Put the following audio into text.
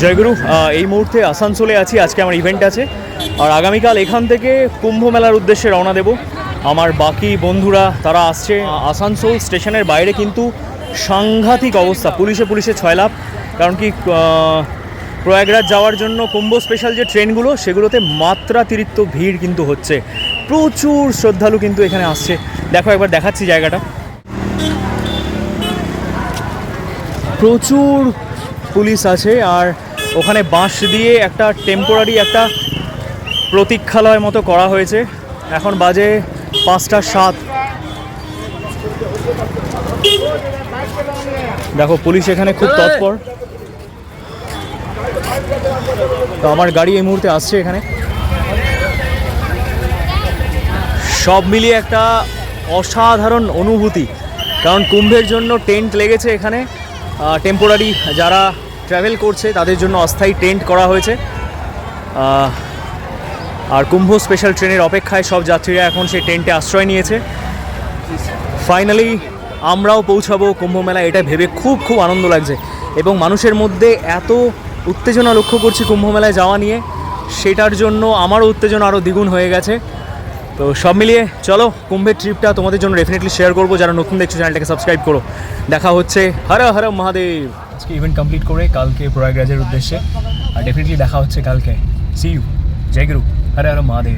জয়গুরু। এই মুহূর্তে আসানসোলে আছি, আজকে আমার ইভেন্ট আছে আর আগামীকাল এখান থেকে কুম্ভ মেলার উদ্দেশ্যে রওনা দেব। আমার বাকি বন্ধুরা তারা আসছে। আসানসোল স্টেশনের বাইরে কিন্তু সাংঘাতিক অবস্থা, পুলিশে ছয়লাভ। কারণ কি প্রয়াগরাজ যাওয়ার জন্য কুম্ভ স্পেশাল যে ট্রেনগুলো সেগুলোতে মাত্রাতিরিক্ত ভিড় কিন্তু হচ্ছে, প্রচুর শ্রদ্ধালু কিন্তু এখানে আসছে। দেখো একবার দেখাচ্ছি জায়গাটা, প্রচুর পুলিশ আছে আর ওখানে বাঁশ দিয়ে একটা টেম্পোরারি একটা প্রতীক্ষালয় মতো করা হয়েছে। এখন বাজে 5:07। দেখো পুলিশ এখানে খুব তৎপর। তো আমার গাড়ি এই মুহূর্তে আসছে এখানে। সব মিলিয়ে একটা অসাধারণ অনুভূতি, কারণ কুম্ভের জন্য টেন্ট লেগেছে এখানে। টেম্পোরারি যারা ট্রাভেল করছে তাদের জন্য অস্থায়ী টেন্ট করা হয়েছে। আর কুম্ভ স্পেশাল ট্রেনের অপেক্ষায় সব যাত্রীরা এখন সেই টেন্টে আশ্রয় নিয়েছে। ফাইনালি আমরাও পৌঁছাবো কুম্ভ মেলা, এটা ভেবে খুব আনন্দ লাগছে। এবং মানুষের মধ্যে এত উত্তেজনা লক্ষ্য করছি কুম্ভ মেলায় যাওয়া নিয়ে, সেটার জন্য আমারও উত্তেজনা আরও দ্বিগুণ হয়ে গেছে। তো সব মিলিয়ে চলো, কুম্ভের ট্রিপটা তোমাদের জন্য ডেফিনেটলি শেয়ার করবো। যারা নতুন দেখছো চ্যানেলটাকে সাবস্ক্রাইব করো। দেখা হচ্ছে। হর হর মহাদেব। আজকে ইভেন্ট কমপ্লিট করে কালকে প্রয়াগরাজের উদ্দেশ্যে, আর ডেফিনেটলি দেখা হচ্ছে কালকে। C you. Joy Guru. Har Har Mahadev.